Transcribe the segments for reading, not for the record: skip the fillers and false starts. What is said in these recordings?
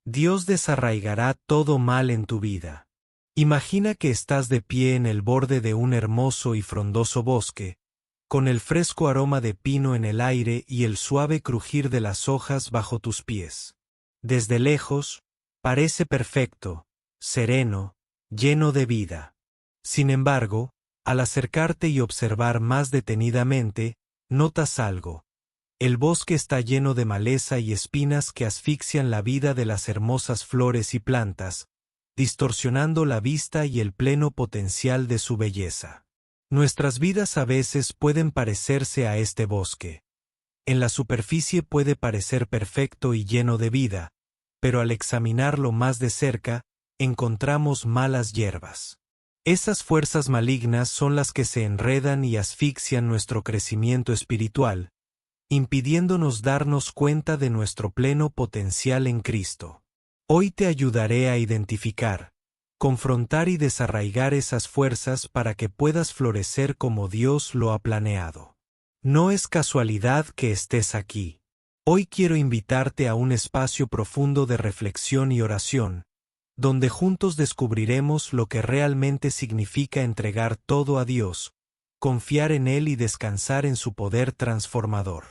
Dios desarraigará todo mal en tu vida. Imagina que estás de pie en el borde de un hermoso y frondoso bosque, con el fresco aroma de pino en el aire y el suave crujir de las hojas bajo tus pies. Desde lejos, parece perfecto, sereno, lleno de vida. Sin embargo, al acercarte y observar más detenidamente, notas algo. El bosque está lleno de maleza y espinas que asfixian la vida de las hermosas flores y plantas, distorsionando la vista y el pleno potencial de su belleza. Nuestras vidas a veces pueden parecerse a este bosque. En la superficie puede parecer perfecto y lleno de vida, pero al examinarlo más de cerca, encontramos malas hierbas. Esas fuerzas malignas son las que se enredan y asfixian nuestro crecimiento espiritual, impidiéndonos darnos cuenta de nuestro pleno potencial en Cristo. Hoy te ayudaré a identificar, confrontar y desarraigar esas fuerzas para que puedas florecer como Dios lo ha planeado. No es casualidad que estés aquí. Hoy quiero invitarte a un espacio profundo de reflexión y oración, donde juntos descubriremos lo que realmente significa entregar todo a Dios, confiar en Él y descansar en su poder transformador.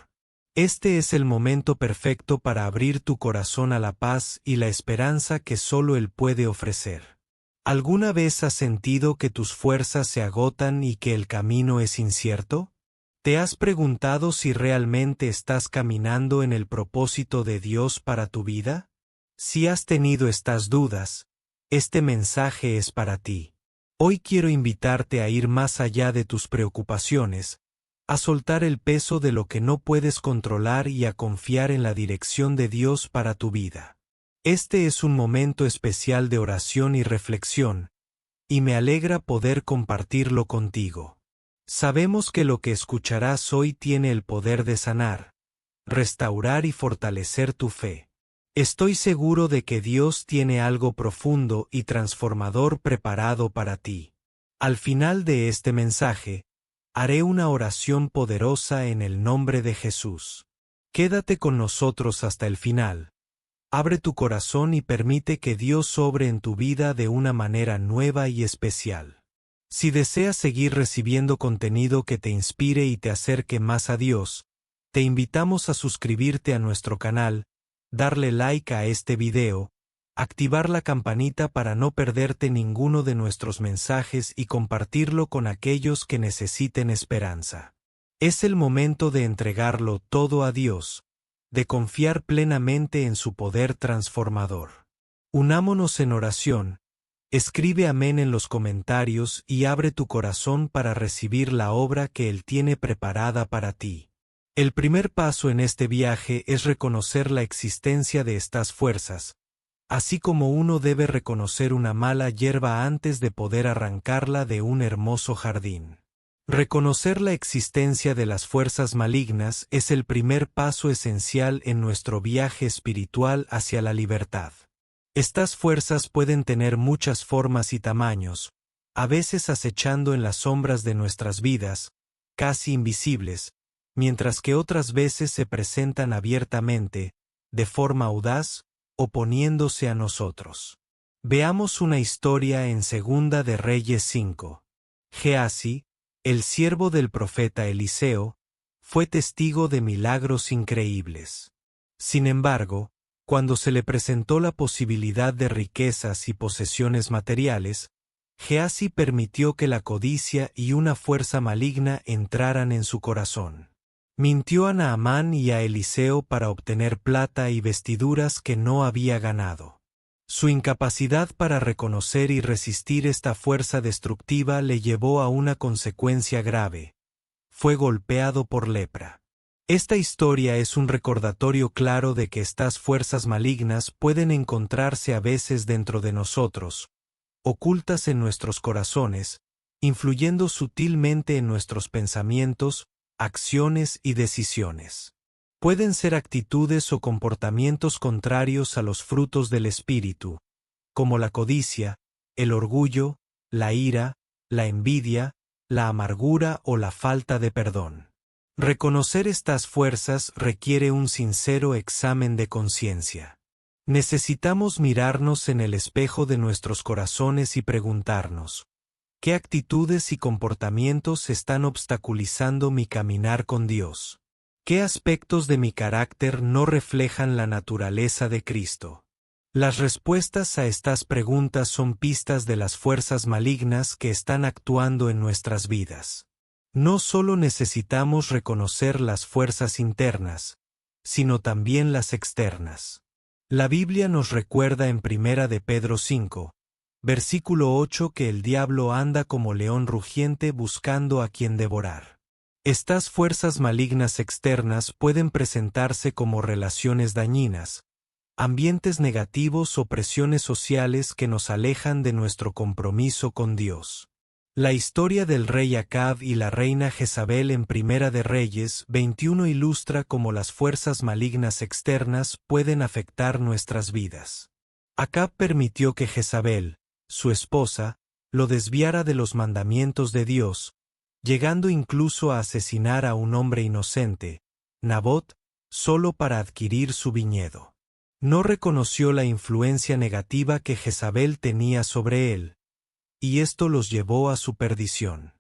Este es el momento perfecto para abrir tu corazón a la paz y la esperanza que solo Él puede ofrecer. ¿Alguna vez has sentido que tus fuerzas se agotan y que el camino es incierto? ¿Te has preguntado si realmente estás caminando en el propósito de Dios para tu vida? Si has tenido estas dudas, este mensaje es para ti. Hoy quiero invitarte a ir más allá de tus preocupaciones, a soltar el peso de lo que no puedes controlar y a confiar en la dirección de Dios para tu vida. Este es un momento especial de oración y reflexión, y me alegra poder compartirlo contigo. Sabemos que lo que escucharás hoy tiene el poder de sanar, restaurar y fortalecer tu fe. Estoy seguro de que Dios tiene algo profundo y transformador preparado para ti. Al final de este mensaje, haré una oración poderosa en el nombre de Jesús. Quédate con nosotros hasta el final. Abre tu corazón y permite que Dios obre en tu vida de una manera nueva y especial. Si deseas seguir recibiendo contenido que te inspire y te acerque más a Dios, te invitamos a suscribirte a nuestro canal, darle like a este video, activar la campanita para no perderte ninguno de nuestros mensajes y compartirlo con aquellos que necesiten esperanza. Es el momento de entregarlo todo a Dios, de confiar plenamente en su poder transformador. Unámonos en oración. Escribe amén en los comentarios y abre tu corazón para recibir la obra que Él tiene preparada para ti. El primer paso en este viaje es reconocer la existencia de estas fuerzas, así como uno debe reconocer una mala hierba antes de poder arrancarla de un hermoso jardín. Reconocer la existencia de las fuerzas malignas es el primer paso esencial en nuestro viaje espiritual hacia la libertad. Estas fuerzas pueden tener muchas formas y tamaños, a veces acechando en las sombras de nuestras vidas, casi invisibles, mientras que otras veces se presentan abiertamente, de forma audaz, oponiéndose a nosotros. Veamos una historia en Segunda de Reyes 5. Gehazi, el siervo del profeta Eliseo, fue testigo de milagros increíbles. Sin embargo, cuando se le presentó la posibilidad de riquezas y posesiones materiales, Gehazi permitió que la codicia y una fuerza maligna entraran en su corazón. Mintió a Naamán y a Eliseo para obtener plata y vestiduras que no había ganado. Su incapacidad para reconocer y resistir esta fuerza destructiva le llevó a una consecuencia grave. Fue golpeado por lepra. Esta historia es un recordatorio claro de que estas fuerzas malignas pueden encontrarse a veces dentro de nosotros, ocultas en nuestros corazones, influyendo sutilmente en nuestros pensamientos, acciones y decisiones. Pueden ser actitudes o comportamientos contrarios a los frutos del espíritu, como la codicia, el orgullo, la ira, la envidia, la amargura o la falta de perdón. Reconocer estas fuerzas requiere un sincero examen de conciencia. Necesitamos mirarnos en el espejo de nuestros corazones y preguntarnos, ¿qué actitudes y comportamientos están obstaculizando mi caminar con Dios? ¿Qué aspectos de mi carácter no reflejan la naturaleza de Cristo? Las respuestas a estas preguntas son pistas de las fuerzas malignas que están actuando en nuestras vidas. No solo necesitamos reconocer las fuerzas internas, sino también las externas. La Biblia nos recuerda en 1 de Pedro 5, versículo 8 que el diablo anda como león rugiente buscando a quien devorar. Estas fuerzas malignas externas pueden presentarse como relaciones dañinas, ambientes negativos o presiones sociales que nos alejan de nuestro compromiso con Dios. La historia del rey Acab y la reina Jezabel en Primera de Reyes 21 ilustra cómo las fuerzas malignas externas pueden afectar nuestras vidas. Acab permitió que Jezabel, su esposa, lo desviara de los mandamientos de Dios, llegando incluso a asesinar a un hombre inocente, Nabot, solo para adquirir su viñedo. No reconoció la influencia negativa que Jezabel tenía sobre él, y esto los llevó a su perdición.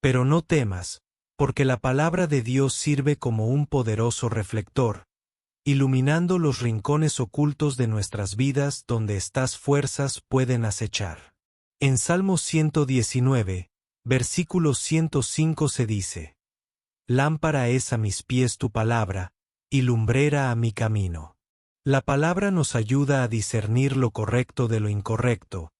Pero no temas, porque la palabra de Dios sirve como un poderoso reflector, iluminando los rincones ocultos de nuestras vidas donde estas fuerzas pueden acechar. En Salmo 119, versículo 105 se dice: Lámpara es a mis pies tu palabra, y lumbrera a mi camino. La palabra nos ayuda a discernir lo correcto de lo incorrecto,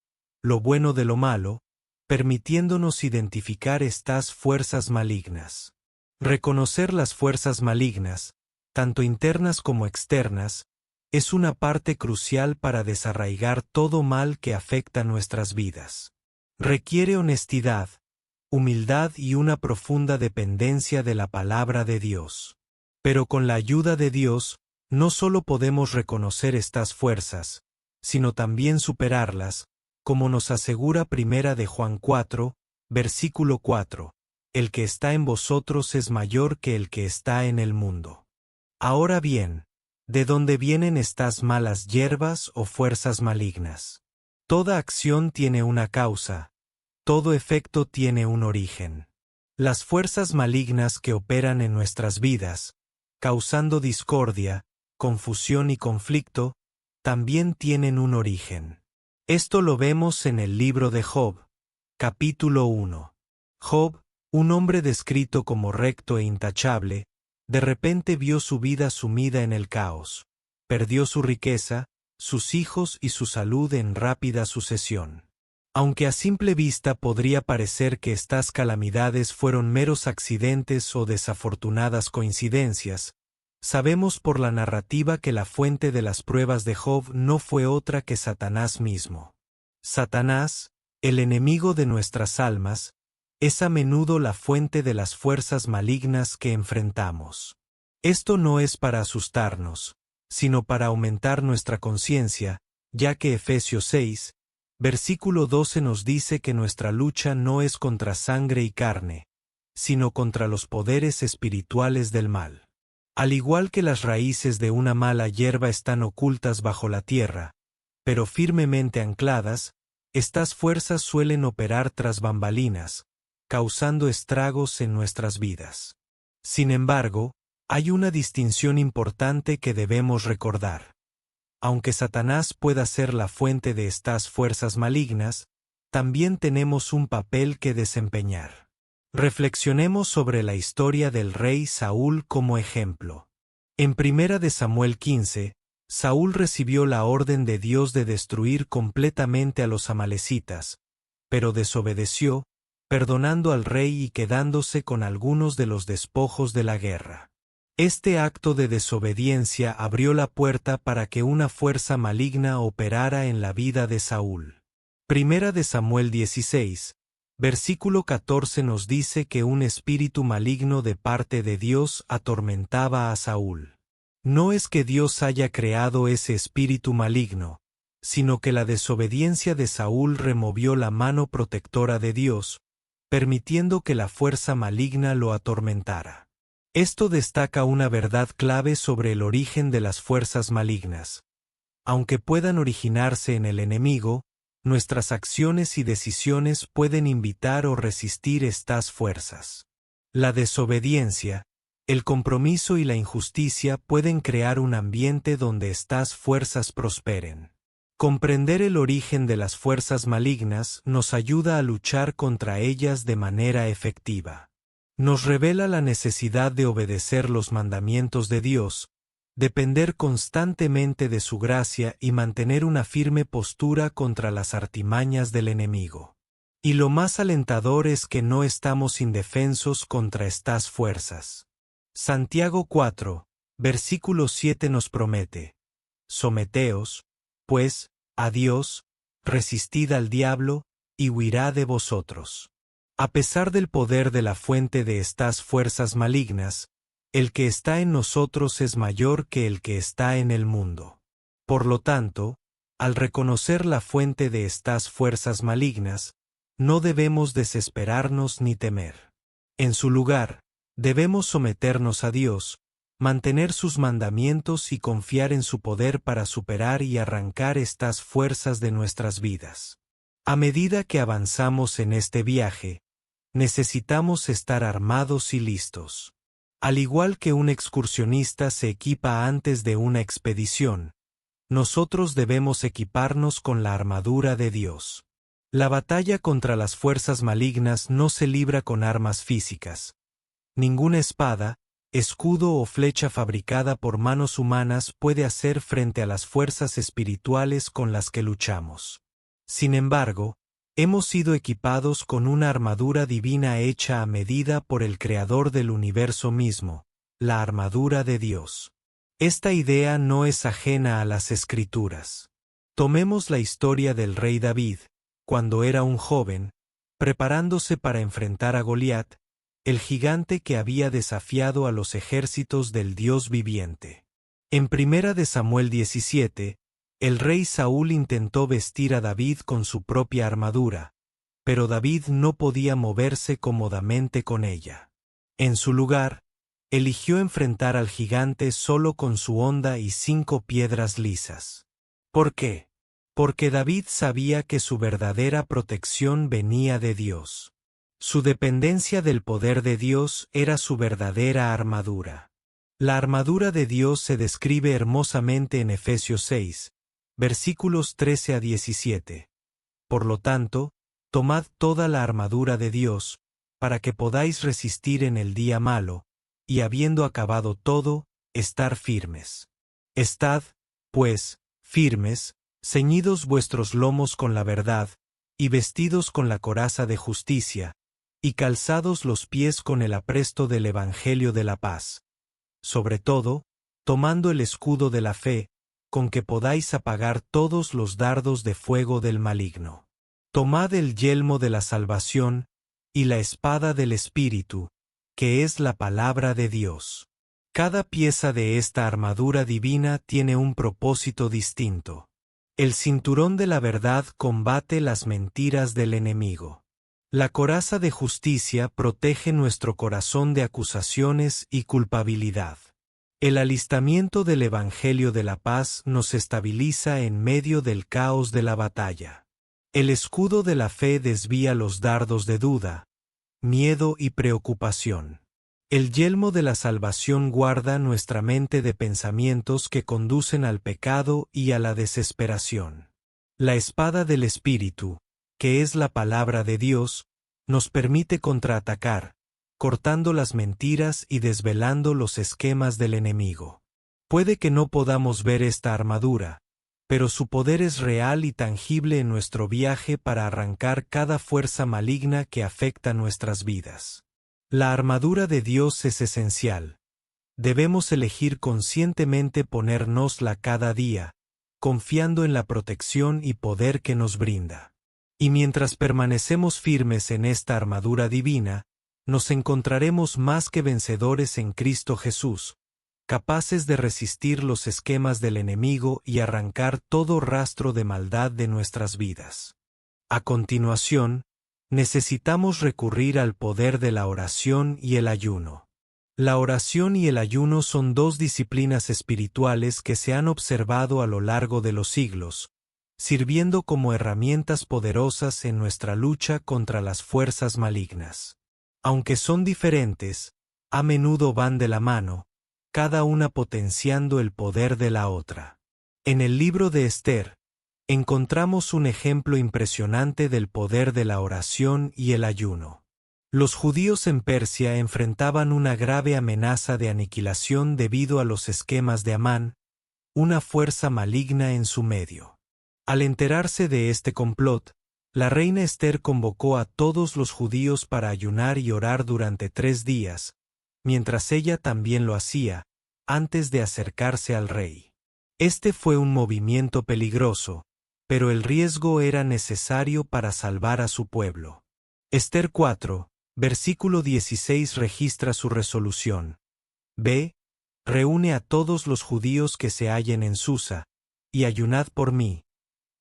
lo bueno de lo malo, permitiéndonos identificar estas fuerzas malignas. Reconocer las fuerzas malignas, tanto internas como externas, es una parte crucial para desarraigar todo mal que afecta nuestras vidas. Requiere honestidad, humildad y una profunda dependencia de la palabra de Dios. Pero con la ayuda de Dios, no solo podemos reconocer estas fuerzas, sino también superarlas, como nos asegura 1 de Juan 4, versículo 4, el que está en vosotros es mayor que el que está en el mundo. Ahora bien, ¿de dónde vienen estas malas hierbas o fuerzas malignas? Toda acción tiene una causa, todo efecto tiene un origen. Las fuerzas malignas que operan en nuestras vidas, causando discordia, confusión y conflicto, también tienen un origen. Esto lo vemos en el libro de Job, capítulo 1. Job, un hombre descrito como recto e intachable, de repente vio su vida sumida en el caos, perdió su riqueza, sus hijos y su salud en rápida sucesión. Aunque a simple vista podría parecer que estas calamidades fueron meros accidentes o desafortunadas coincidencias, sabemos por la narrativa que la fuente de las pruebas de Job no fue otra que Satanás mismo. Satanás, el enemigo de nuestras almas, es a menudo la fuente de las fuerzas malignas que enfrentamos. Esto no es para asustarnos, sino para aumentar nuestra conciencia, ya que Efesios 6, versículo 12 nos dice que nuestra lucha no es contra sangre y carne, sino contra los poderes espirituales del mal. Al igual que las raíces de una mala hierba están ocultas bajo la tierra, pero firmemente ancladas, estas fuerzas suelen operar tras bambalinas, causando estragos en nuestras vidas. Sin embargo, hay una distinción importante que debemos recordar. Aunque Satanás pueda ser la fuente de estas fuerzas malignas, también tenemos un papel que desempeñar. Reflexionemos sobre la historia del rey Saúl como ejemplo. En 1 de Samuel 15, Saúl recibió la orden de Dios de destruir completamente a los amalecitas, pero desobedeció, perdonando al rey y quedándose con algunos de los despojos de la guerra. Este acto de desobediencia abrió la puerta para que una fuerza maligna operara en la vida de Saúl. 1 de Samuel 16, versículo 14 nos dice que un espíritu maligno de parte de Dios atormentaba a Saúl. No es que Dios haya creado ese espíritu maligno, sino que la desobediencia de Saúl removió la mano protectora de Dios, permitiendo que la fuerza maligna lo atormentara. Esto destaca una verdad clave sobre el origen de las fuerzas malignas. Aunque puedan originarse en el enemigo, nuestras acciones y decisiones pueden invitar o resistir estas fuerzas. La desobediencia, el compromiso y la injusticia pueden crear un ambiente donde estas fuerzas prosperen. Comprender el origen de las fuerzas malignas nos ayuda a luchar contra ellas de manera efectiva. Nos revela la necesidad de obedecer los mandamientos de Dios, depender constantemente de su gracia y mantener una firme postura contra las artimañas del enemigo. Y lo más alentador es que no estamos indefensos contra estas fuerzas. Santiago 4, versículo 7 nos promete: someteos, pues, a Dios, resistid al diablo, y huirá de vosotros. A pesar del poder de la fuente de estas fuerzas malignas, el que está en nosotros es mayor que el que está en el mundo. Por lo tanto, al reconocer la fuente de estas fuerzas malignas, no debemos desesperarnos ni temer. En su lugar, debemos someternos a Dios, mantener sus mandamientos y confiar en su poder para superar y arrancar estas fuerzas de nuestras vidas. A medida que avanzamos en este viaje, necesitamos estar armados y listos. Al igual que un excursionista se equipa antes de una expedición, nosotros debemos equiparnos con la armadura de Dios. La batalla contra las fuerzas malignas no se libra con armas físicas. Ninguna espada, escudo o flecha fabricada por manos humanas puede hacer frente a las fuerzas espirituales con las que luchamos. Sin embargo, hemos sido equipados con una armadura divina hecha a medida por el Creador del universo mismo, la armadura de Dios. Esta idea no es ajena a las Escrituras. Tomemos la historia del rey David, cuando era un joven, preparándose para enfrentar a Goliat, el gigante que había desafiado a los ejércitos del Dios viviente. En 1 Samuel 17, el rey Saúl intentó vestir a David con su propia armadura, pero David no podía moverse cómodamente con ella. En su lugar, eligió enfrentar al gigante solo con su honda y 5 piedras lisas. ¿Por qué? Porque David sabía que su verdadera protección venía de Dios. Su dependencia del poder de Dios era su verdadera armadura. La armadura de Dios se describe hermosamente en Efesios 6, versículos 13 a 17. Por lo tanto, tomad toda la armadura de Dios, para que podáis resistir en el día malo, y habiendo acabado todo, estar firmes. Estad, pues, firmes, ceñidos vuestros lomos con la verdad, y vestidos con la coraza de justicia, y calzados los pies con el apresto del Evangelio de la paz. Sobre todo, tomando el escudo de la fe, con que podáis apagar todos los dardos de fuego del maligno. Tomad el yelmo de la salvación, y la espada del Espíritu, que es la palabra de Dios. Cada pieza de esta armadura divina tiene un propósito distinto. El cinturón de la verdad combate las mentiras del enemigo. La coraza de justicia protege nuestro corazón de acusaciones y culpabilidad. El alistamiento del Evangelio de la paz nos estabiliza en medio del caos de la batalla. El escudo de la fe desvía los dardos de duda, miedo y preocupación. El yelmo de la salvación guarda nuestra mente de pensamientos que conducen al pecado y a la desesperación. La espada del Espíritu, que es la palabra de Dios, nos permite contraatacar, cortando las mentiras y desvelando los esquemas del enemigo. Puede que no podamos ver esta armadura, pero su poder es real y tangible en nuestro viaje para arrancar cada fuerza maligna que afecta nuestras vidas. La armadura de Dios es esencial. Debemos elegir conscientemente ponérnosla cada día, confiando en la protección y poder que nos brinda. Y mientras permanecemos firmes en esta armadura divina, nos encontraremos más que vencedores en Cristo Jesús, capaces de resistir los esquemas del enemigo y arrancar todo rastro de maldad de nuestras vidas. A continuación, necesitamos recurrir al poder de la oración y el ayuno. La oración y el ayuno son dos disciplinas espirituales que se han observado a lo largo de los siglos, sirviendo como herramientas poderosas en nuestra lucha contra las fuerzas malignas. Aunque son diferentes, a menudo van de la mano, cada una potenciando el poder de la otra. En el libro de Esther, encontramos un ejemplo impresionante del poder de la oración y el ayuno. Los judíos en Persia enfrentaban una grave amenaza de aniquilación debido a los esquemas de Amán, una fuerza maligna en su medio. Al enterarse de este complot, la reina Esther convocó a todos los judíos para ayunar y orar durante 3 días, mientras ella también lo hacía, antes de acercarse al rey. Este fue un movimiento peligroso, pero el riesgo era necesario para salvar a su pueblo. Esther 4, versículo 16 registra su resolución. Ve, reúne a todos los judíos que se hallen en Susa, y ayunad por mí.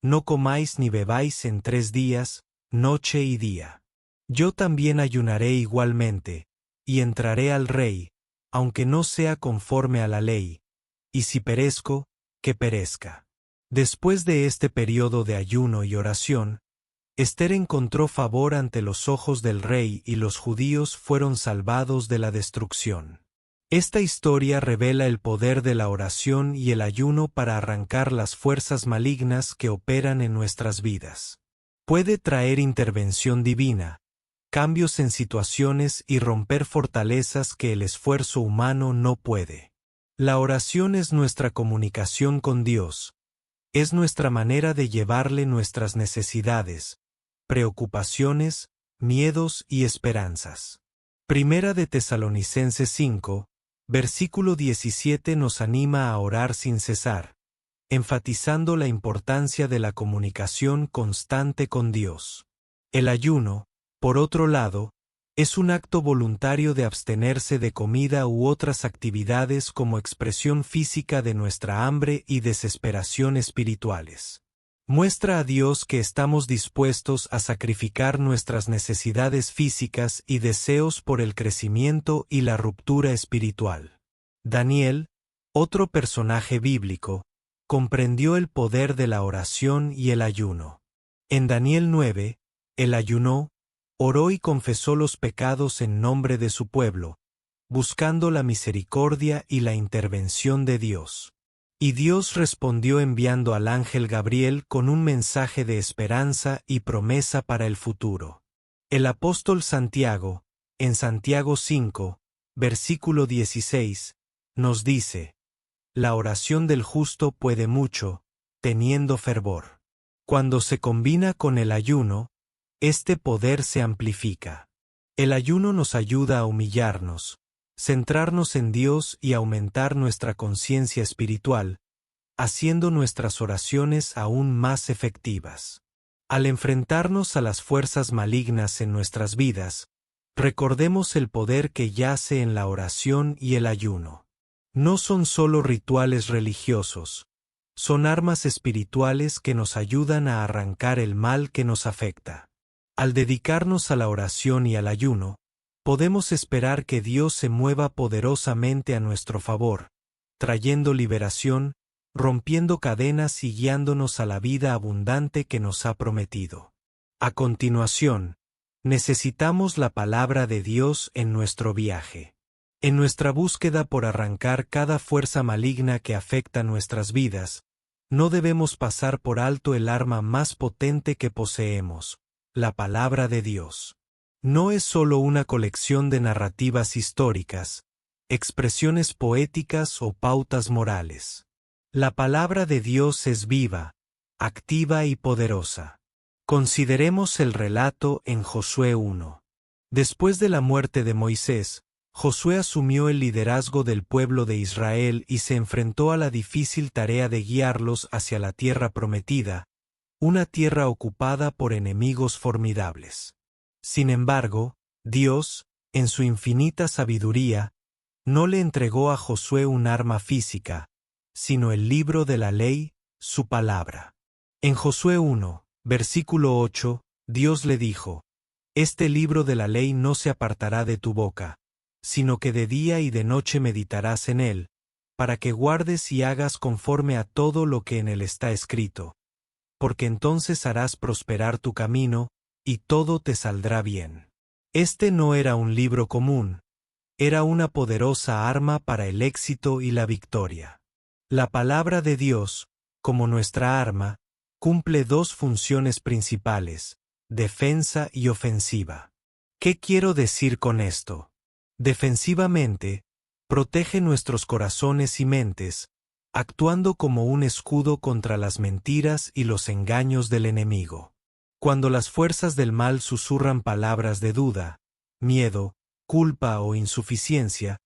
No comáis ni bebáis en 3 días, noche y día. Yo también ayunaré igualmente, y entraré al rey, aunque no sea conforme a la ley, y si perezco, que perezca. Después de este periodo de ayuno y oración, Esther encontró favor ante los ojos del rey y los judíos fueron salvados de la destrucción. Esta historia revela el poder de la oración y el ayuno para arrancar las fuerzas malignas que operan en nuestras vidas. Puede traer intervención divina, cambios en situaciones y romper fortalezas que el esfuerzo humano no puede. La oración es nuestra comunicación con Dios. Es nuestra manera de llevarle nuestras necesidades, preocupaciones, miedos y esperanzas. Primera de Tesalonicenses 5, versículo 17 nos anima a orar sin cesar, enfatizando la importancia de la comunicación constante con Dios. El ayuno, por otro lado, es un acto voluntario de abstenerse de comida u otras actividades como expresión física de nuestra hambre y desesperación espirituales. Muestra a Dios que estamos dispuestos a sacrificar nuestras necesidades físicas y deseos por el crecimiento y la ruptura espiritual. Daniel, otro personaje bíblico, comprendió el poder de la oración y el ayuno. En Daniel 9, él ayunó, oró y confesó los pecados en nombre de su pueblo, buscando la misericordia y la intervención de Dios. Y Dios respondió enviando al ángel Gabriel con un mensaje de esperanza y promesa para el futuro. El apóstol Santiago, en Santiago 5, versículo 16, nos dice: la oración del justo puede mucho, teniendo fervor. Cuando se combina con el ayuno, este poder se amplifica. El ayuno nos ayuda a humillarnos, centrarnos en Dios y aumentar nuestra conciencia espiritual, haciendo nuestras oraciones aún más efectivas. Al enfrentarnos a las fuerzas malignas en nuestras vidas, recordemos el poder que yace en la oración y el ayuno. No son solo rituales religiosos, son armas espirituales que nos ayudan a arrancar el mal que nos afecta. Al dedicarnos a la oración y al ayuno, podemos esperar que Dios se mueva poderosamente a nuestro favor, trayendo liberación, rompiendo cadenas y guiándonos a la vida abundante que nos ha prometido. A continuación, necesitamos la palabra de Dios en nuestro viaje. En nuestra búsqueda por arrancar cada fuerza maligna que afecta nuestras vidas, no debemos pasar por alto el arma más potente que poseemos, la palabra de Dios. No es solo una colección de narrativas históricas, expresiones poéticas o pautas morales. La palabra de Dios es viva, activa y poderosa. Consideremos el relato en Josué 1. Después de la muerte de Moisés, Josué asumió el liderazgo del pueblo de Israel y se enfrentó a la difícil tarea de guiarlos hacia la tierra prometida, una tierra ocupada por enemigos formidables. Sin embargo, Dios, en su infinita sabiduría, no le entregó a Josué un arma física, sino el libro de la ley, su palabra. En Josué 1, versículo 8, Dios le dijo: este libro de la ley no se apartará de tu boca, sino que de día y de noche meditarás en él, para que guardes y hagas conforme a todo lo que en él está escrito. Porque entonces harás prosperar tu camino, y todo te saldrá bien. Este no era un libro común, era una poderosa arma para el éxito y la victoria. La palabra de Dios, como nuestra arma, cumple dos funciones principales: defensa y ofensiva. ¿Qué quiero decir con esto? Defensivamente, protege nuestros corazones y mentes, actuando como un escudo contra las mentiras y los engaños del enemigo. Cuando las fuerzas del mal susurran palabras de duda, miedo, culpa o insuficiencia,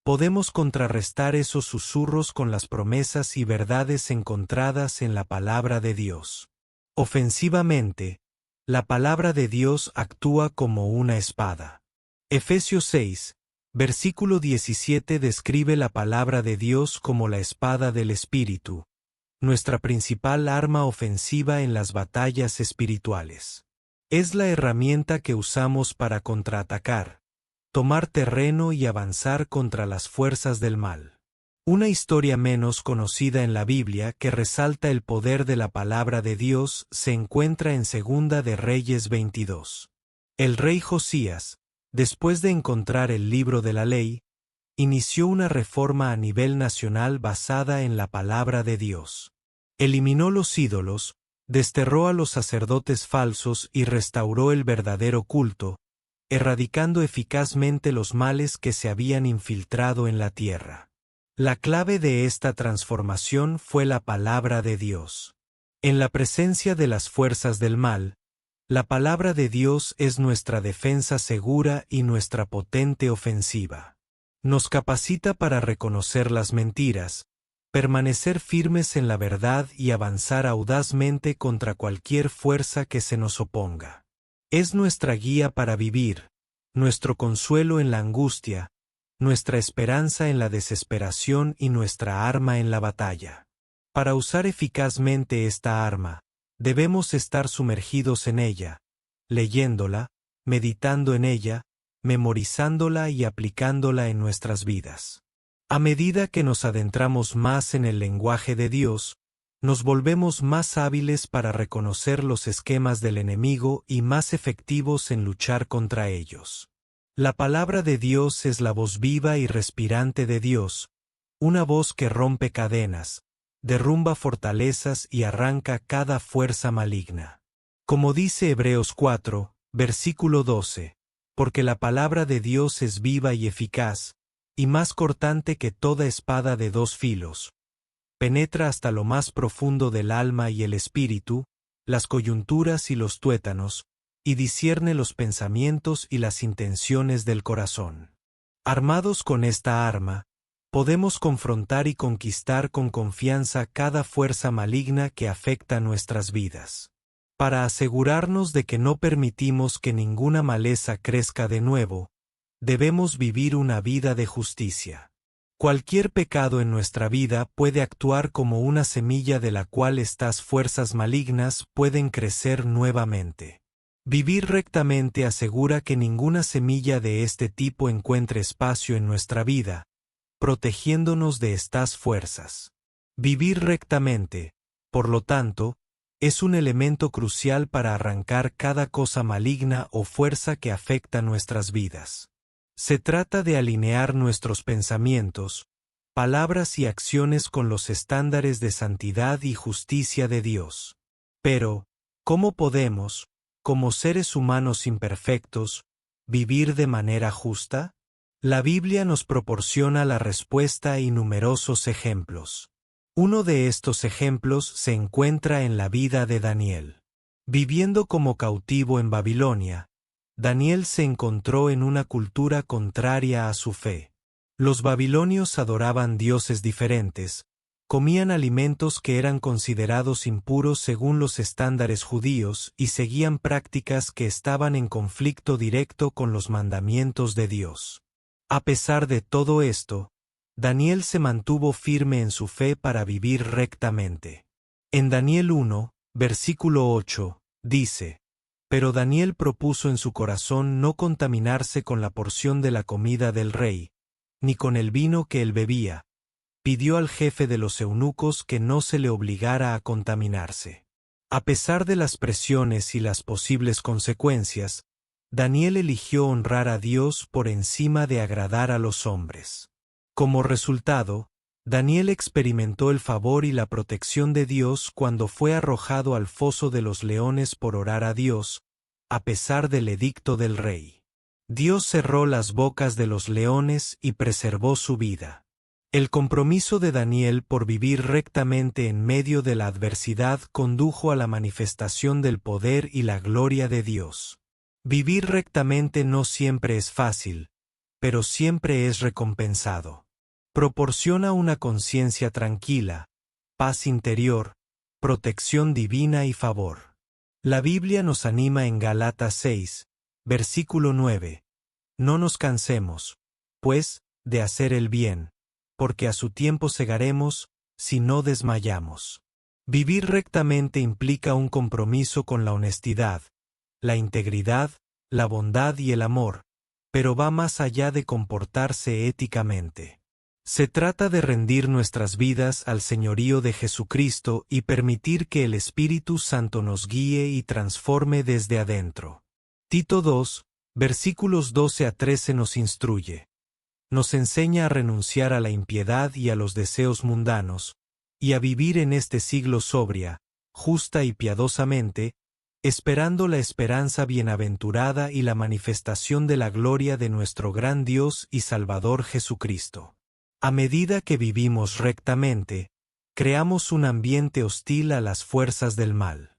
podemos contrarrestar esos susurros con las promesas y verdades encontradas en la palabra de Dios. Ofensivamente, la palabra de Dios actúa como una espada. Efesios 6, versículo 17 describe la palabra de Dios como la espada del Espíritu, nuestra principal arma ofensiva en las batallas espirituales. Es la herramienta que usamos para contraatacar, tomar terreno y avanzar contra las fuerzas del mal. Una historia menos conocida en la Biblia que resalta el poder de la palabra de Dios se encuentra en Segunda de Reyes 22. El rey Josías, después de encontrar el libro de la ley, inició una reforma a nivel nacional basada en la palabra de Dios. Eliminó los ídolos, desterró a los sacerdotes falsos y restauró el verdadero culto, erradicando eficazmente los males que se habían infiltrado en la tierra. La clave de esta transformación fue la palabra de Dios. En la presencia de las fuerzas del mal, la palabra de Dios es nuestra defensa segura y nuestra potente ofensiva. Nos capacita para reconocer las mentiras, permanecer firmes en la verdad y avanzar audazmente contra cualquier fuerza que se nos oponga. Es nuestra guía para vivir, nuestro consuelo en la angustia, nuestra esperanza en la desesperación y nuestra arma en la batalla. Para usar eficazmente esta arma, debemos estar sumergidos en ella, leyéndola, meditando en ella, memorizándola y aplicándola en nuestras vidas. A medida que nos adentramos más en el lenguaje de Dios, nos volvemos más hábiles para reconocer los esquemas del enemigo y más efectivos en luchar contra ellos. La palabra de Dios es la voz viva y respirante de Dios, una voz que rompe cadenas, derrumba fortalezas y arranca cada fuerza maligna. Como dice Hebreos 4, versículo 12, porque la palabra de Dios es viva y eficaz, y más cortante que toda espada de dos filos. Penetra hasta lo más profundo del alma y el espíritu, las coyunturas y los tuétanos, y discierne los pensamientos y las intenciones del corazón. Armados con esta arma, podemos confrontar y conquistar con confianza cada fuerza maligna que afecta nuestras vidas. Para asegurarnos de que no permitimos que ninguna maleza crezca de nuevo, debemos vivir una vida de justicia. Cualquier pecado en nuestra vida puede actuar como una semilla de la cual estas fuerzas malignas pueden crecer nuevamente. Vivir rectamente asegura que ninguna semilla de este tipo encuentre espacio en nuestra vida, protegiéndonos de estas fuerzas. Vivir rectamente, por lo tanto, es un elemento crucial para arrancar cada cosa maligna o fuerza que afecta nuestras vidas. Se trata de alinear nuestros pensamientos, palabras y acciones con los estándares de santidad y justicia de Dios. Pero, ¿cómo podemos, como seres humanos imperfectos, vivir de manera justa? La Biblia nos proporciona la respuesta y numerosos ejemplos. Uno de estos ejemplos se encuentra en la vida de Daniel. Viviendo como cautivo en Babilonia, Daniel se encontró en una cultura contraria a su fe. Los babilonios adoraban dioses diferentes, comían alimentos que eran considerados impuros según los estándares judíos y seguían prácticas que estaban en conflicto directo con los mandamientos de Dios. A pesar de todo esto, Daniel se mantuvo firme en su fe para vivir rectamente. En Daniel 1, versículo 8, dice: Pero Daniel propuso en su corazón no contaminarse con la porción de la comida del rey, ni con el vino que él bebía. Pidió al jefe de los eunucos que no se le obligara a contaminarse. A pesar de las presiones y las posibles consecuencias, Daniel eligió honrar a Dios por encima de agradar a los hombres. Como resultado, Daniel experimentó el favor y la protección de Dios cuando fue arrojado al foso de los leones por orar a Dios, a pesar del edicto del rey. Dios cerró las bocas de los leones y preservó su vida. El compromiso de Daniel por vivir rectamente en medio de la adversidad condujo a la manifestación del poder y la gloria de Dios. Vivir rectamente no siempre es fácil, pero siempre es recompensado. Proporciona una conciencia tranquila, paz interior, protección divina y favor. La Biblia nos anima en Gálatas 6, versículo 9. No nos cansemos, pues, de hacer el bien, porque a su tiempo segaremos, si no desmayamos. Vivir rectamente implica un compromiso con la honestidad, la integridad, la bondad y el amor, pero va más allá de comportarse éticamente. Se trata de rendir nuestras vidas al señorío de Jesucristo y permitir que el Espíritu Santo nos guíe y transforme desde adentro. Tito 2, versículos 12 a 13 nos instruye. Nos enseña a renunciar a la impiedad y a los deseos mundanos, y a vivir en este siglo sobria, justa y piadosamente, esperando la esperanza bienaventurada y la manifestación de la gloria de nuestro gran Dios y Salvador Jesucristo. A medida que vivimos rectamente, creamos un ambiente hostil a las fuerzas del mal.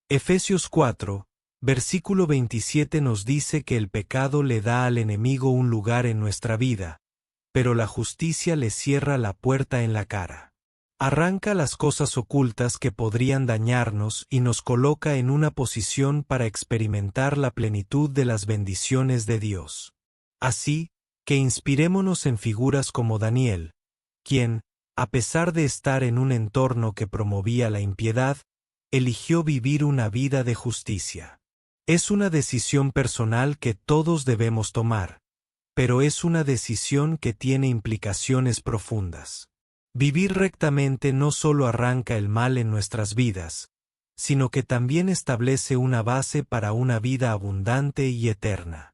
Efesios 4, versículo 27 nos dice que el pecado le da al enemigo un lugar en nuestra vida, pero la justicia le cierra la puerta en la cara. Arranca las cosas ocultas que podrían dañarnos y nos coloca en una posición para experimentar la plenitud de las bendiciones de Dios. Así, que inspirémonos en figuras como Daniel, quien, a pesar de estar en un entorno que promovía la impiedad, eligió vivir una vida de justicia. Es una decisión personal que todos debemos tomar, pero es una decisión que tiene implicaciones profundas. Vivir rectamente no solo arranca el mal en nuestras vidas, sino que también establece una base para una vida abundante y eterna.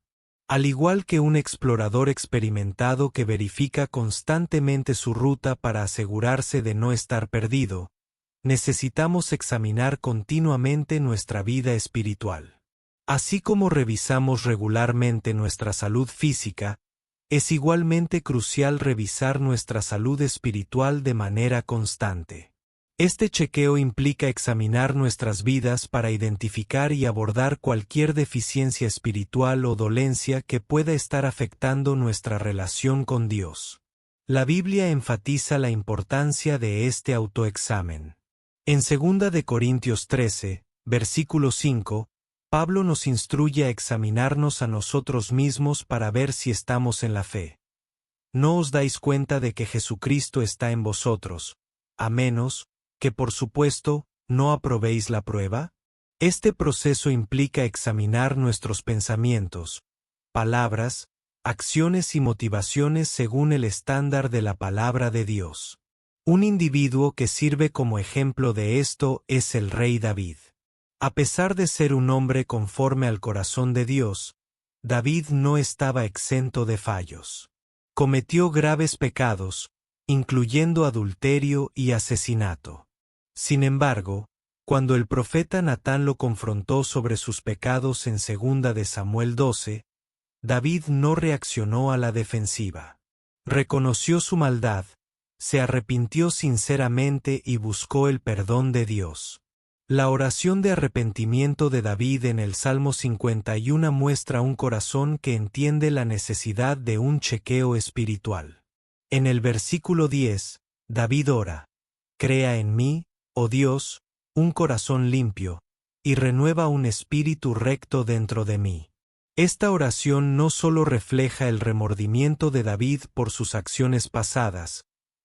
Al igual que un explorador experimentado que verifica constantemente su ruta para asegurarse de no estar perdido, necesitamos examinar continuamente nuestra vida espiritual. Así como revisamos regularmente nuestra salud física, es igualmente crucial revisar nuestra salud espiritual de manera constante. Este chequeo implica examinar nuestras vidas para identificar y abordar cualquier deficiencia espiritual o dolencia que pueda estar afectando nuestra relación con Dios. La Biblia enfatiza la importancia de este autoexamen. En 2 de Corintios 13, versículo 5, Pablo nos instruye a examinarnos a nosotros mismos para ver si estamos en la fe. ¿No os dais cuenta de que Jesucristo está en vosotros, a menos que por supuesto no aprobéis la prueba? Este proceso implica examinar nuestros pensamientos, palabras, acciones y motivaciones según el estándar de la palabra de Dios. Un individuo que sirve como ejemplo de esto es el rey David. A pesar de ser un hombre conforme al corazón de Dios, David no estaba exento de fallos. Cometió graves pecados, incluyendo adulterio y asesinato. Sin embargo, cuando el profeta Natán lo confrontó sobre sus pecados en 2 de Samuel 12, David no reaccionó a la defensiva. Reconoció su maldad, se arrepintió sinceramente y buscó el perdón de Dios. La oración de arrepentimiento de David en el Salmo 51 muestra un corazón que entiende la necesidad de un chequeo espiritual. En el versículo 10, David ora: «Crea en mí, oh Dios, un corazón limpio, y renueva un espíritu recto dentro de mí». Esta oración no solo refleja el remordimiento de David por sus acciones pasadas,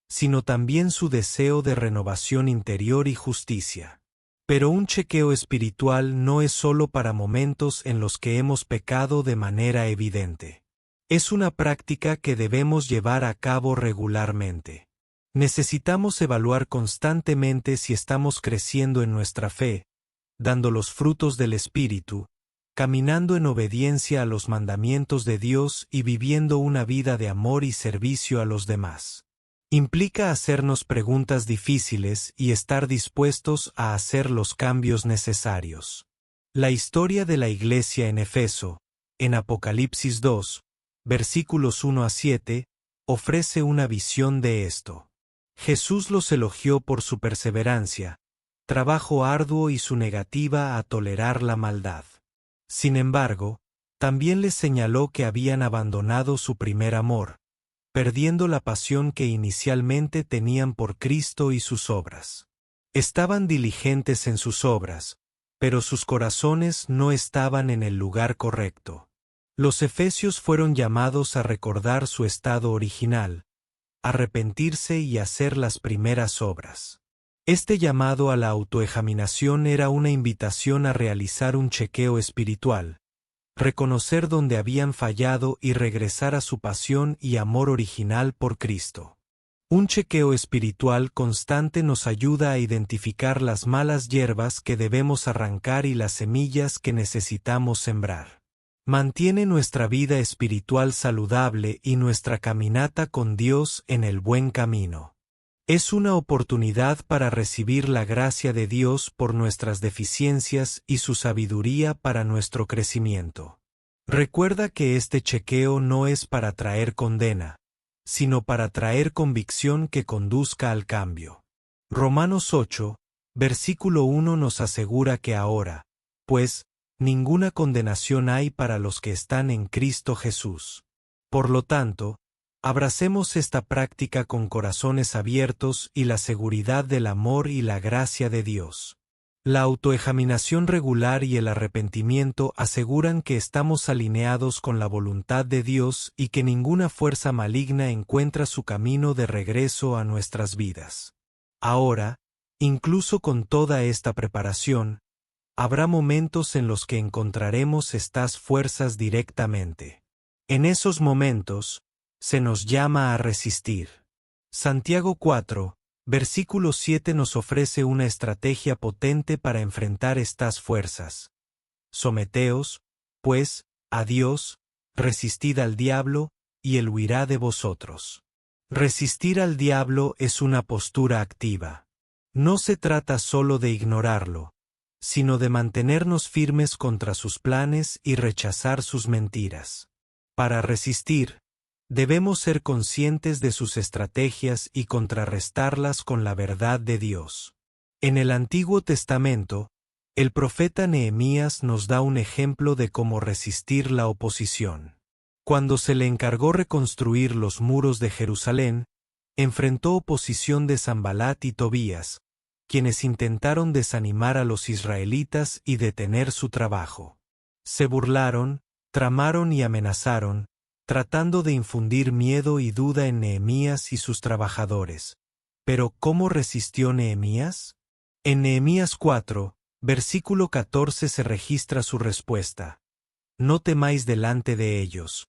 sino también su deseo de renovación interior y justicia. Pero un chequeo espiritual no es solo para momentos en los que hemos pecado de manera evidente. Es una práctica que debemos llevar a cabo regularmente. Necesitamos evaluar constantemente si estamos creciendo en nuestra fe, dando los frutos del Espíritu, caminando en obediencia a los mandamientos de Dios y viviendo una vida de amor y servicio a los demás. Implica hacernos preguntas difíciles y estar dispuestos a hacer los cambios necesarios. La historia de la iglesia en Efeso, en Apocalipsis 2, versículos 1 a 7, ofrece una visión de esto. Jesús los elogió por su perseverancia, trabajo arduo y su negativa a tolerar la maldad. Sin embargo, también les señaló que habían abandonado su primer amor, perdiendo la pasión que inicialmente tenían por Cristo y sus obras. Estaban diligentes en sus obras, pero sus corazones no estaban en el lugar correcto. Los efesios fueron llamados a recordar su estado original, arrepentirse y hacer las primeras obras. Este llamado a la autoexaminación era una invitación a realizar un chequeo espiritual, reconocer dónde habían fallado y regresar a su pasión y amor original por Cristo. Un chequeo espiritual constante nos ayuda a identificar las malas hierbas que debemos arrancar y las semillas que necesitamos sembrar. Mantiene nuestra vida espiritual saludable y nuestra caminata con Dios en el buen camino. Es una oportunidad para recibir la gracia de Dios por nuestras deficiencias y su sabiduría para nuestro crecimiento. Recuerda que este chequeo no es para traer condena, sino para traer convicción que conduzca al cambio. Romanos 8, versículo 1 nos asegura que ahora, pues, ninguna condenación hay para los que están en Cristo Jesús. Por lo tanto, abracemos esta práctica con corazones abiertos y la seguridad del amor y la gracia de Dios. La autoexaminación regular y el arrepentimiento aseguran que estamos alineados con la voluntad de Dios y que ninguna fuerza maligna encuentra su camino de regreso a nuestras vidas. Ahora, incluso con toda esta preparación, habrá momentos en los que encontraremos estas fuerzas directamente. En esos momentos, se nos llama a resistir. Santiago 4, versículo 7 nos ofrece una estrategia potente para enfrentar estas fuerzas. Someteos, pues, a Dios, resistid al diablo, y él huirá de vosotros. Resistir al diablo es una postura activa. No se trata solo de ignorarlo, sino de mantenernos firmes contra sus planes y rechazar sus mentiras. Para resistir, debemos ser conscientes de sus estrategias y contrarrestarlas con la verdad de Dios. En el Antiguo Testamento, el profeta Nehemías nos da un ejemplo de cómo resistir la oposición. Cuando se le encargó reconstruir los muros de Jerusalén, enfrentó oposición de Sanbalat y Tobías, quienes intentaron desanimar a los israelitas y detener su trabajo. Se burlaron, tramaron y amenazaron, tratando de infundir miedo y duda en Nehemías y sus trabajadores. Pero ¿cómo resistió Nehemías? En Nehemías 4, versículo 14 se registra su respuesta. No temáis delante de ellos.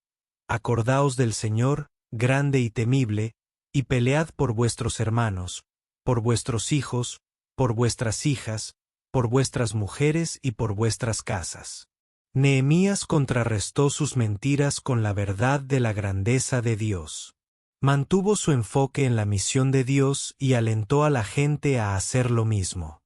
Acordaos del Señor, grande y temible, y pelead por vuestros hermanos, por vuestros hijos, por vuestras hijas, por vuestras mujeres y por vuestras casas. Nehemías contrarrestó sus mentiras con la verdad de la grandeza de Dios. Mantuvo su enfoque en la misión de Dios y alentó a la gente a hacer lo mismo.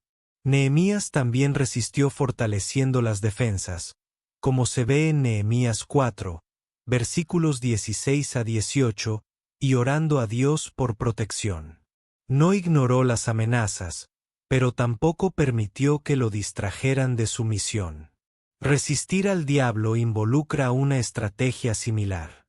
Nehemías también resistió fortaleciendo las defensas, como se ve en Nehemías 4, versículos 16 a 18, y orando a Dios por protección. No ignoró las amenazas, pero tampoco permitió que lo distrajeran de su misión. Resistir al diablo involucra una estrategia similar.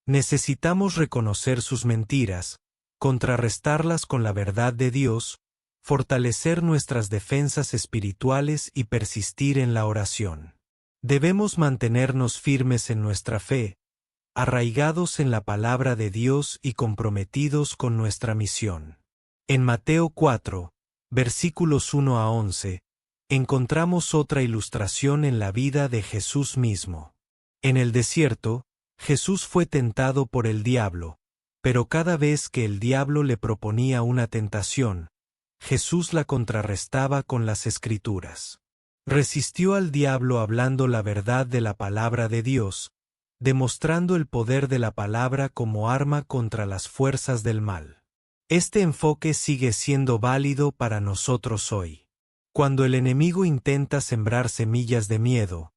Necesitamos reconocer sus mentiras, contrarrestarlas con la verdad de Dios, fortalecer nuestras defensas espirituales y persistir en la oración. Debemos mantenernos firmes en nuestra fe, arraigados en la palabra de Dios y comprometidos con nuestra misión. En Mateo 4, versículos 1 a 11, encontramos otra ilustración en la vida de Jesús mismo. En el desierto, Jesús fue tentado por el diablo, pero cada vez que el diablo le proponía una tentación, Jesús la contrarrestaba con las Escrituras. Resistió al diablo hablando la verdad de la palabra de Dios, demostrando el poder de la palabra como arma contra las fuerzas del mal. Este enfoque sigue siendo válido para nosotros hoy. Cuando el enemigo intenta sembrar semillas de miedo,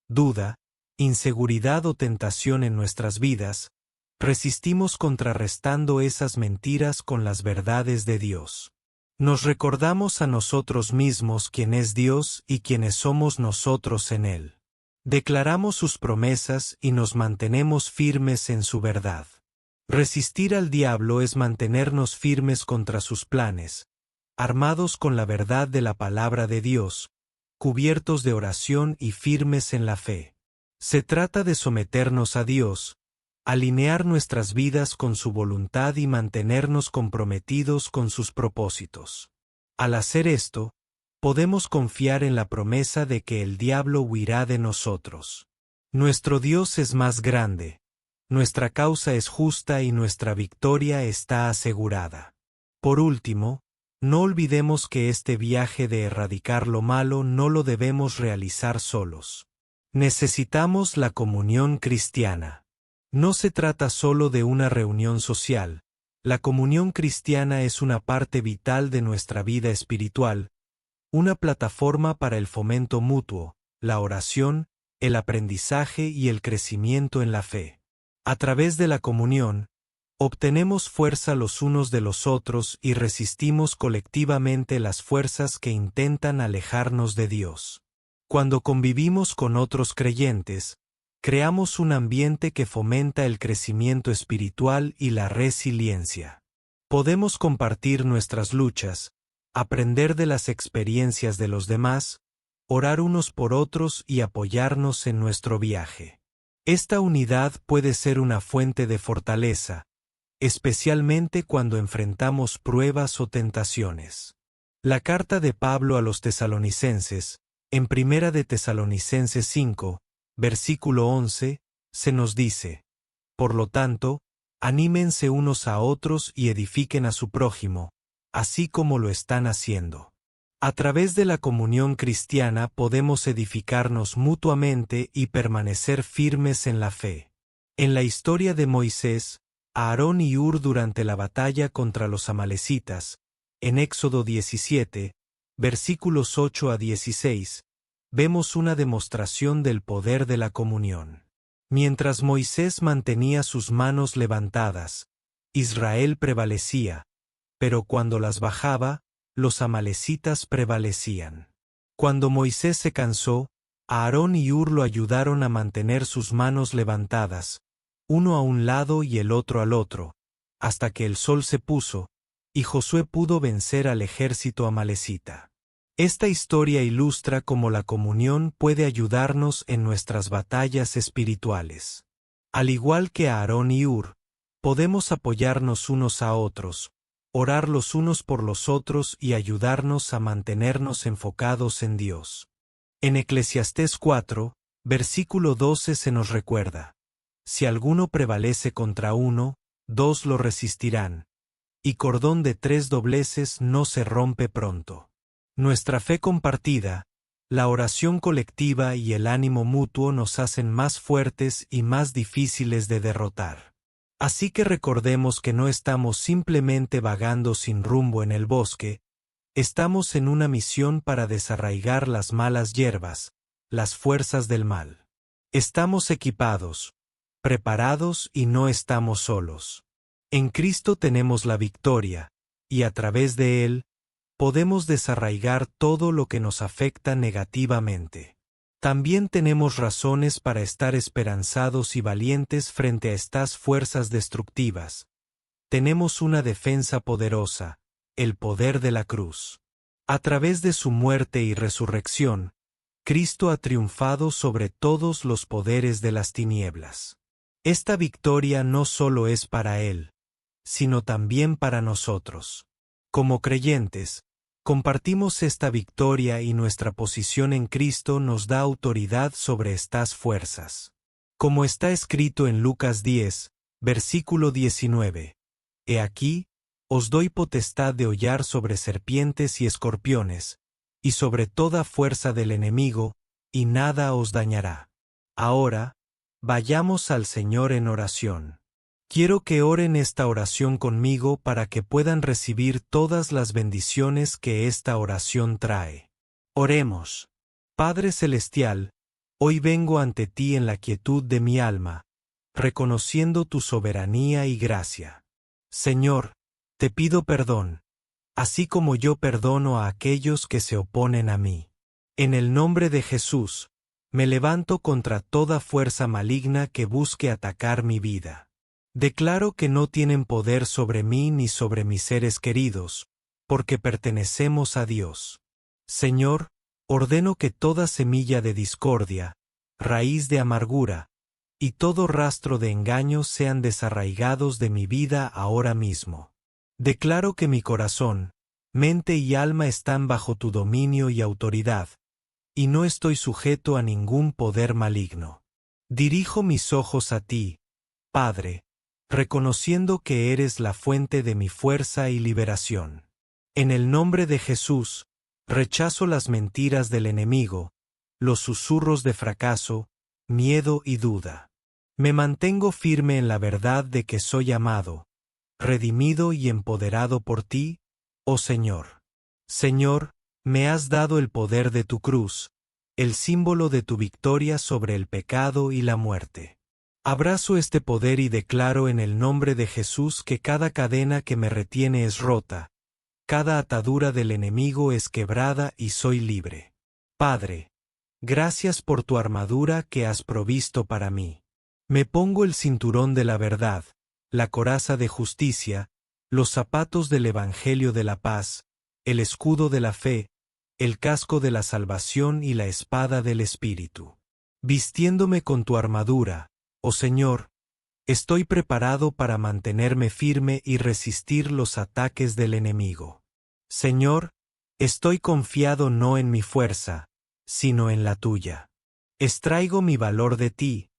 duda, inseguridad o tentación en nuestras vidas, resistimos contrarrestando esas mentiras con las verdades de Dios. Nos recordamos a nosotros mismos quién es Dios y quiénes somos nosotros en Él. Declaramos sus promesas y nos mantenemos firmes en su verdad. Resistir al diablo es mantenernos firmes contra sus planes, armados con la verdad de la palabra de Dios, cubiertos de oración y firmes en la fe. Se trata de someternos a Dios, alinear nuestras vidas con su voluntad y mantenernos comprometidos con sus propósitos. Al hacer esto, podemos confiar en la promesa de que el diablo huirá de nosotros. Nuestro Dios es más grande, nuestra causa es justa y nuestra victoria está asegurada. Por último, no olvidemos que este viaje de erradicar lo malo no lo debemos realizar solos. Necesitamos la comunión cristiana. No se trata solo de una reunión social, la comunión cristiana es una parte vital de nuestra vida espiritual, una plataforma para el fomento mutuo, la oración, el aprendizaje y el crecimiento en la fe. A través de la comunión, obtenemos fuerza los unos de los otros y resistimos colectivamente las fuerzas que intentan alejarnos de Dios. Cuando convivimos con otros creyentes, creamos un ambiente que fomenta el crecimiento espiritual y la resiliencia. Podemos compartir nuestras luchas, aprender de las experiencias de los demás, orar unos por otros y apoyarnos en nuestro viaje. Esta unidad puede ser una fuente de fortaleza, especialmente cuando enfrentamos pruebas o tentaciones. La carta de Pablo a los tesalonicenses, en 1 de Tesalonicenses 5, versículo 11, se nos dice: por lo tanto, anímense unos a otros y edifiquen a su prójimo, así como lo están haciendo. A través de la comunión cristiana podemos edificarnos mutuamente y permanecer firmes en la fe. En la historia de Moisés, Aarón y Hur durante la batalla contra los amalecitas, en Éxodo 17, versículos 8 a 16, vemos una demostración del poder de la comunión. Mientras Moisés mantenía sus manos levantadas, Israel prevalecía, pero cuando las bajaba, los amalecitas prevalecían. Cuando Moisés se cansó, Aarón y Hur lo ayudaron a mantener sus manos levantadas, uno a un lado y el otro al otro, hasta que el sol se puso, y Josué pudo vencer al ejército amalecita. Esta historia ilustra cómo la comunión puede ayudarnos en nuestras batallas espirituales. Al igual que Aarón y Hur, podemos apoyarnos unos a otros, orar los unos por los otros y ayudarnos a mantenernos enfocados en Dios. En Eclesiastés 4, versículo 12 se nos recuerda: si alguno prevalece contra uno, dos lo resistirán, y cordón de 3 dobleces no se rompe pronto. Nuestra fe compartida, la oración colectiva y el ánimo mutuo nos hacen más fuertes y más difíciles de derrotar. Así que recordemos que no estamos simplemente vagando sin rumbo en el bosque, estamos en una misión para desarraigar las malas hierbas, las fuerzas del mal. Estamos equipados, preparados y no estamos solos. En Cristo tenemos la victoria, y a través de Él, podemos desarraigar todo lo que nos afecta negativamente. También tenemos razones para estar esperanzados y valientes frente a estas fuerzas destructivas. Tenemos una defensa poderosa, el poder de la cruz. A través de su muerte y resurrección, Cristo ha triunfado sobre todos los poderes de las tinieblas. Esta victoria no solo es para Él, sino también para nosotros. Como creyentes, Compartimos esta victoria y nuestra posición en Cristo nos da autoridad sobre estas fuerzas. Como está escrito en Lucas 10, versículo 19. He aquí, os doy potestad de hollar sobre serpientes y escorpiones, y sobre toda fuerza del enemigo, y nada os dañará. Ahora, vayamos al Señor en oración. Quiero que oren esta oración conmigo para que puedan recibir todas las bendiciones que esta oración trae. Oremos. Padre Celestial, hoy vengo ante ti en la quietud de mi alma, reconociendo tu soberanía y gracia. Señor, te pido perdón, así como yo perdono a aquellos que se oponen a mí. En el nombre de Jesús, me levanto contra toda fuerza maligna que busque atacar mi vida. Declaro que no tienen poder sobre mí ni sobre mis seres queridos, porque pertenecemos a Dios. Señor, ordeno que toda semilla de discordia, raíz de amargura, y todo rastro de engaño sean desarraigados de mi vida ahora mismo. Declaro que mi corazón, mente y alma están bajo tu dominio y autoridad, y no estoy sujeto a ningún poder maligno. Dirijo mis ojos a ti, Padre, reconociendo que eres la fuente de mi fuerza y liberación. En el nombre de Jesús, rechazo las mentiras del enemigo, los susurros de fracaso, miedo y duda. Me mantengo firme en la verdad de que soy amado, redimido y empoderado por ti, oh Señor. Señor, me has dado el poder de tu cruz, el símbolo de tu victoria sobre el pecado y la muerte. Abrazo este poder y declaro en el nombre de Jesús que cada cadena que me retiene es rota, cada atadura del enemigo es quebrada y soy libre. Padre, gracias por tu armadura que has provisto para mí. Me pongo el cinturón de la verdad, la coraza de justicia, los zapatos del Evangelio de la paz, el escudo de la fe, el casco de la salvación y la espada del Espíritu. Vistiéndome con tu armadura, oh Señor, estoy preparado para mantenerme firme y resistir los ataques del enemigo. Señor, estoy confiado no en mi fuerza, sino en la tuya. Extraigo mi valor de ti,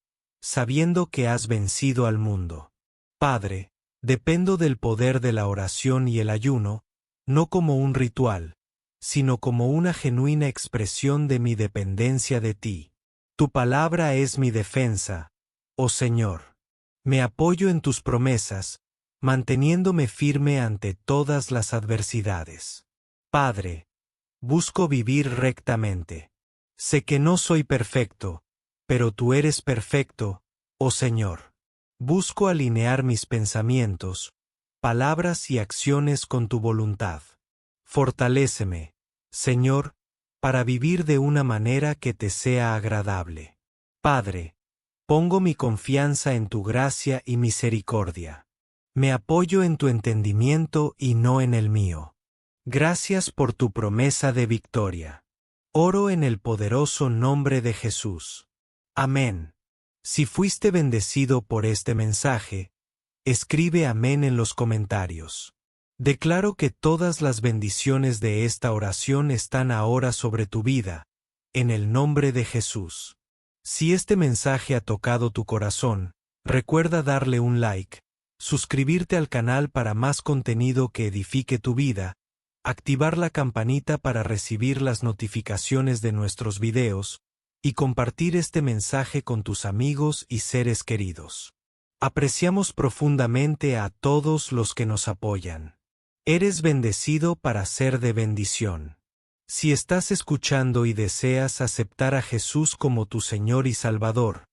sabiendo que has vencido al mundo. Padre, dependo del poder de la oración y el ayuno, no como un ritual, sino como una genuina expresión de mi dependencia de ti. Tu palabra es mi defensa, oh Señor. Me apoyo en tus promesas, manteniéndome firme ante todas las adversidades. Padre, busco vivir rectamente. Sé que no soy perfecto, pero tú eres perfecto, oh Señor. Busco alinear mis pensamientos, palabras y acciones con tu voluntad. Fortaléceme, Señor, para vivir de una manera que te sea agradable. Padre, pongo mi confianza en tu gracia y misericordia. Me apoyo en tu entendimiento y no en el mío. Gracias por tu promesa de victoria. Oro en el poderoso nombre de Jesús. Amén. Si fuiste bendecido por este mensaje, escribe amén en los comentarios. Declaro que todas las bendiciones de esta oración están ahora sobre tu vida, en el nombre de Jesús. Si este mensaje ha tocado tu corazón, recuerda darle un like, suscribirte al canal para más contenido que edifique tu vida, activar la campanita para recibir las notificaciones de nuestros videos, y compartir este mensaje con tus amigos y seres queridos. Apreciamos profundamente a todos los que nos apoyan. Eres bendecido para ser de bendición. Si estás escuchando y deseas aceptar a Jesús como tu Señor y Salvador,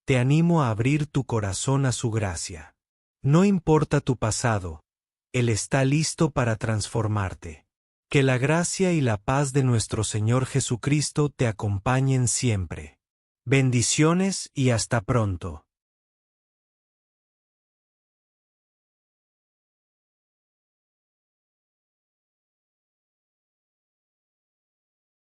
te animo a abrir tu corazón a su gracia. No importa tu pasado, Él está listo para transformarte. Que la gracia y la paz de nuestro Señor Jesucristo te acompañen siempre. Bendiciones y hasta pronto.